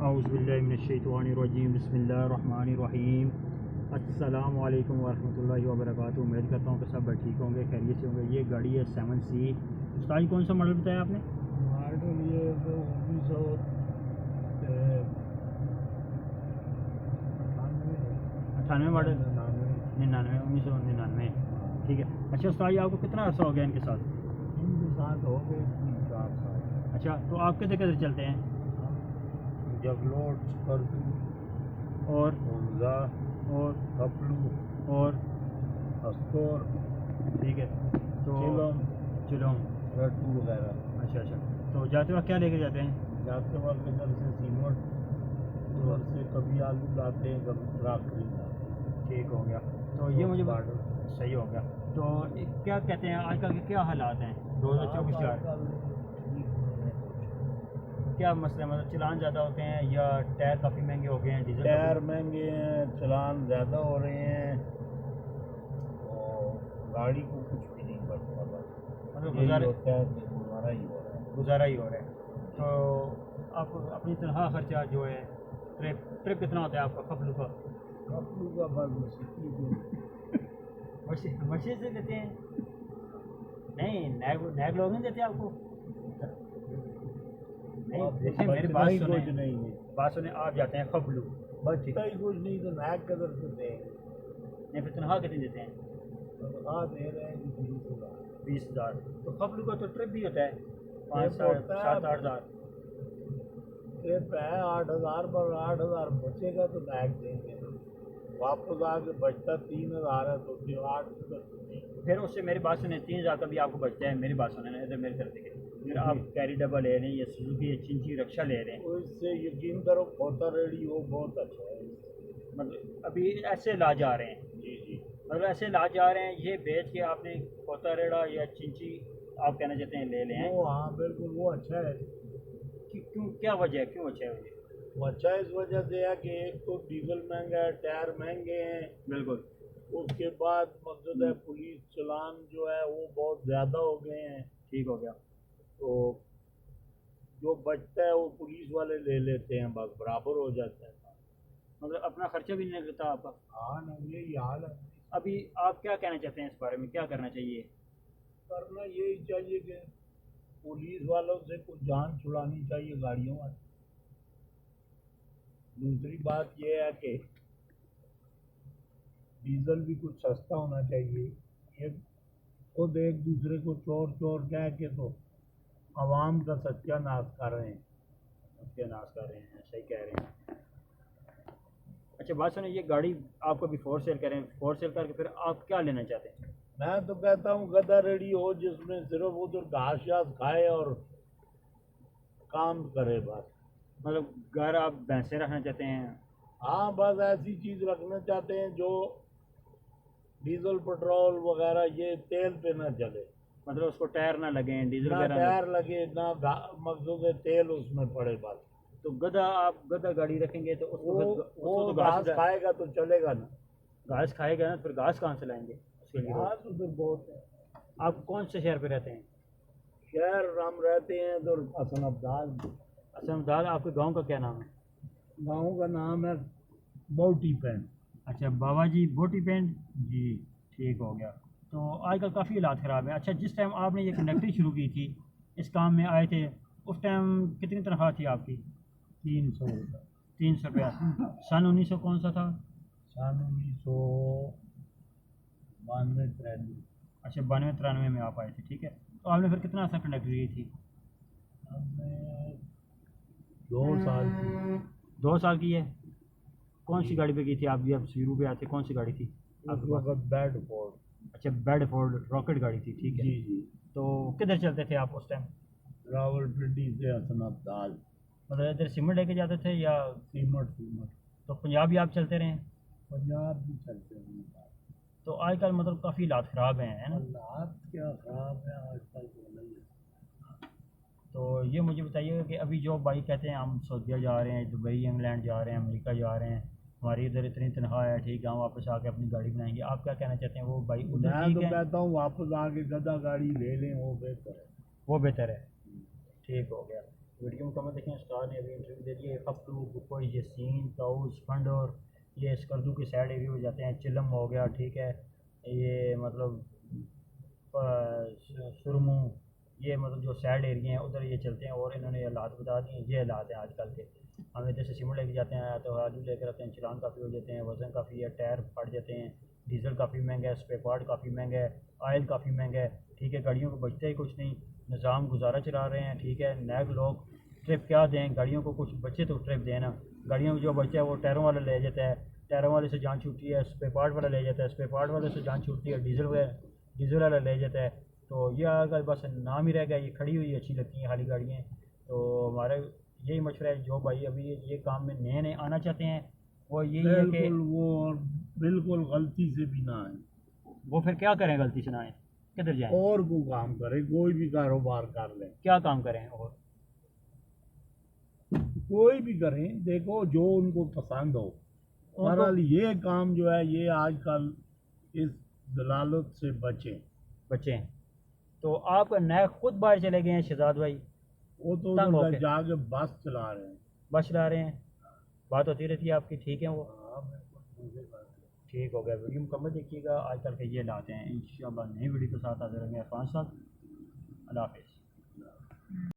اعوذ باللہ من الشیطان الرجیم بسم اللہ الرحمن الرحیم السلام علیکم ورحمۃ اللہ وبرکاتہ۔ امید کرتا ہوں کہ سب ٹھیک ہوں گے، خیریت سے ہوں گے۔ یہ گاڑی ہے 7C۔ استاد کون سا ماڈل بتایا آپ نے؟ ماڈل یہ 98 ماڈل 1999 ٹھیک ہے۔ اچھا استاد جی، آپ کو کتنا عرصہ ہو گیا ان کے ساتھ؟ ان کے ساتھ ہو گئے 3-4 سال۔ اچھا، تو آپ کدھر کدھر چلتے ہیں؟ جگلوٹ، کردو اور اونزا اور کپلو اور استور، ٹھیک ہے، تو چلوم رٹو وغیرہ۔ اچھا، تو جاتے وقت کیا لے کے جاتے ہیں؟ جاتے وقت ادھر سے سیمنٹ، ادھر سے کبھی آلو لاتے ہیں، کبھی کراکری لاتے ہیں۔ ٹھیک ہو گیا۔ تو یہ مجھے صحیح ہو گیا۔ تو کیا کہتے ہیں آج کل کے کیا حالات ہیں 2024 کیا مسئلہ، مطلب چلان زیادہ ہوتے ہیں یا ٹائر کافی مہنگے ہو گئے ہیں؟ ڈیزل ٹائر مہنگے ہیں، چلان زیادہ ہو رہے ہیں، اور گاڑی کو کچھ بھی نہیں بچتا، بس مطلب یہی ہوتا ہے کہ گزارا ہی ہو رہا ہے۔ تو آپ اپنی تنخواہ خرچہ جو ہے ٹرپ کتنا ہوتا ہے آپ کا کپلو کا؟ کپلو کا بس مسجد سے دیتے ہیں؟ نہیں، نیگ لوگ نہیں دیتے آپ کو؟ نہیں دیکھیں، میری بات سنیں، آپ جاتے ہیں کپلو، بچتا ہی کچھ نہیں تو نیک قدر سے دیں گے۔ نہیں پھر تنخواہ کتنی دیتے ہیں؟ تنخواہ دے رہے ہیں 20,000۔ تو کپلو کا تو ٹرپ بھی ہوتا ہے 5-7-8 ہزار۔ ٹرپ ہے 8,000 پر، 8,000 بچے گا تو نیک دیں گے، واپس آ کے بچتا 3,000 ہے تو 8,000 پھر اس سے میری بات سنیں، 3,000 کا بھی آپ کو بچتا ہے، میری بات سنیں نا، ادھر میری طرف دیکھیں، پھر آپ کیری ڈبل لے رہے ہیں یا سوزوکی یا چنچی رکشا لے رہے ہیں، اس سے یقین کرو کھوتا ریڈی وہ بہت اچھا ہے۔ مطلب ابھی ایسے لاج آ رہے ہیں، جی مطلب ایسے لاج آ رہے ہیں، یہ بیچ کے آپ نے کھوتا ریڑا یا چنچی آپ کہنا چاہتے ہیں لے لیں؟ وہ ہاں بالکل وہ اچھا ہے۔ کیوں، کیا وجہ ہے، کیوں اچھا ہے؟ اچھا اس وجہ سے ہے کہ ایک تو ڈیزل مہنگا ہے، ٹائر مہنگے ہیں، بالکل۔ اس کے بعد مقصد ہے پولیس چلان جو ہے وہ بہت زیادہ ہو گئے ہیں۔ ٹھیک ہو گیا۔ تو جو بچتا ہے وہ پولیس والے لے لیتے ہیں، بس برابر ہو جاتا ہے، مطلب اپنا خرچہ بھی نہیں لگتا آپ کا؟ ہاں نا، یہی حال ہے۔ ابھی آپ کیا کہنا چاہتے ہیں اس بارے میں، کیا کرنا چاہیے؟ کرنا یہی چاہیے کہ پولیس والوں سے کچھ جان چھڑانی چاہیے گاڑیوں میں۔ دوسری بات یہ ہے کہ ڈیزل بھی کچھ سستا ہونا چاہیے۔ یہ خود ایک دوسرے کو چور چور کہہ کے تو عوام کا ستیہ ناش کر رہے ہیں۔ صحیح کہہ رہے ہیں۔ اچھا بات سنیں، یہ گاڑی آپ کو بھی فور سیل کریں، فور سیل کر کے پھر آپ کیا لینا چاہتے ہیں؟ میں تو کہتا ہوں گدا ریڈی ہو جس میں صرف ادھر گھاس شاس کھائے اور کام کرے بس۔ مطلب گھر آپ بھینسیں رکھنا چاہتے ہیں؟ ہاں بس ایسی چیز رکھنا چاہتے ہیں جو ڈیزل پٹرول وغیرہ یہ تیل پہ نہ چلے، مطلب اس کو ٹائر نہ لگیں، ڈیزل نہ وغیرہ ٹائر لگے، نہ مقصود ہے تیل اس میں پڑے بس۔ تو گدا آپ گدا گاڑی رکھیں گے تو وہ گھاس کھائے گا تو چلے گا نا۔ گھاس کھائے گا نا، پھر گھاس کہاں سے لائیں گے اس کے لیے؟ گھاس ادھر بہت ہے۔ آپ کون سے شہر پہ رہتے ہیں؟ شہر ہم رہتے ہیں ادھر حسن ابدال۔ حسن ابدال، آپ کے گاؤں کا کیا نام ہے؟ گاؤں کا نام ہے بوٹی پینٹ۔ اچھا، بابا جی بوٹی پینٹ، جی ٹھیک ہو گیا۔ تو آج کل کافی حالات خراب ہیں۔ اچھا، جس ٹائم آپ نے یہ کنڈکٹری شروع کی تھی، اس کام میں آئے تھے، اس ٹائم کتنی تنخواہ تھی آپ کی؟ 300 روپیہ۔ 300 روپیہ۔ سن 1900 کون سا تھا؟ سن 1992-93۔ اچھا، 92-93 میں آپ آئے تھے، ٹھیک ہے۔ تو آپ نے پھر کتنا عرصہ کنڈکٹری کی تھی؟ ہم نے 2 سال کی۔ 2 سال کی ہے۔ کون سی گاڑی پہ کی تھی آپ؟ بھی اب سیرو پہ آتے، کون سی گاڑی تھی آپ اس کے پاس؟ وقت بیڈ فورڈ۔ اچھا، بیڈ فورڈ راکٹ گاڑی تھی، ٹھیک ہے۔ جی تو کدھر چلتے تھے آپ اس ٹائم؟ راول پنڈی سے حسن ابدال۔ مطلب ادھر سیمنٹ لے کے جاتے تھے یا سیمٹ؟ تو پنجاب بھی آپ چلتے رہے ہیں؟ پنجاب بھی چلتے ہیں۔ تو آج کل مطلب کافی حالات خراب ہیں، ہے نا؟ حالات کیا خراب ہے آج کل تو نہیں ہے۔ تو یہ مجھے بتائیے کہ ابھی جو بھائی کہتے ہیں ہم سعودیہ جا رہے ہیں، دبئی، انگلینڈ جا رہے ہیں، امریکہ جا رہے ہیں، ہماری ادھر اتنی تنخواہ ہے، ٹھیک ہے، ہم واپس آ کے اپنی گاڑی بنائیں گے، آپ کیا کہنا چاہتے ہیں؟ وہ بھائی ادھر میں ٹھیک تو ہے؟ کہتا ہوں واپس آ کے گدا گاڑی لے لیں، وہ بہتر ہے۔ وہ بہتر ہے، ٹھیک ہو گیا۔ ویڈیو مکمل دیکھیں. اسٹار نے ابھی انٹرویو دے دی. خپلو بکوئی یسین تاؤس پنڈور یہ اسکردو کے سائڈ ایریا ہو جاتے ہیں. چلم ہو گیا, ٹھیک ہے, یہ مطلب سرمو, یہ مطلب جو سائڈ ایریا ہیں ادھر یہ چلتے ہیں. اور انہوں نے حالات بتا دیے, یہ حالات ہیں آج کل کے. ہم ادھر سے سیمنٹ لے کے جاتے ہیں تو آلو لے کر آتے ہیں, چلان کافی ہو جاتے ہیں, وزن کافی ہے, ٹائر پھٹ جاتے ہیں, ڈیزل کافی مہنگا ہے, اسپیئر پارٹ کافی مہنگا ہے, آئل کافی مہنگا ہے, ٹھیک ہے. گاڑیوں کو بچتا ہی کچھ نہیں, نظام گزارا چلا رہے ہیں, ٹھیک ہے. نیک لوگ ٹرپ کیا دیں گاڑیوں کو, کچھ بچے تو ٹرپ دیں نا. گاڑیوں کو جو بچہ ہے وہ ٹائروں والا لے جاتا ہے, ٹائروں والے سے جان چھوٹتی ہے, اسپیئر پارٹ والا لے جاتا ہے, اسپیئر پارٹ والے سے جان چھوٹتی ہے, ڈیزل والا لے جاتا ہے. تو یہ اگر بس نام ہی رہ گیا, یہ کھڑی ہوئی اچھی لگتی ہیں خالی گاڑیاں. تو ہمارا یہی مشورہ ہے جو بھائی ابھی یہ کام میں نئے آنا چاہتے ہیں وہ یہی ہے کہ بالکل وہ بالکل غلطی سے بھی نہ آئے, وہ پھر کیا کریں, غلطی سے نہ آئیں, کدھر جائیں, اور کو کام کرے, کوئی بھی کاروبار کر لیں, کیا کام کریں, اور کوئی بھی کریں. دیکھو جو ان کو پسند ہو. بہرحال یہ کام جو ہے یہ آج کل اس دلالت سے بچیں. بچیں. تو آپ کا نئے خود باہر چلے گئے ہیں شہزاد بھائی, وہ تو تنگ ہو ادھر کے جا کے بس چلا رہے ہیں. بس چلا رہے ہیں, بات ہوتی رہتی ہے آپ کی, ٹھیک ہے. وہ ہاں بالکل مجھے بات ہے. ٹھیک ہو گیا. ویڈیو مکمل دیکھیے گا. آج کل کے یہ لاتے ہیں, انشاءاللہ نئی ویڈیو کے ساتھ حاضر ہوں گے عرفان صاحب. اللہ حافظ.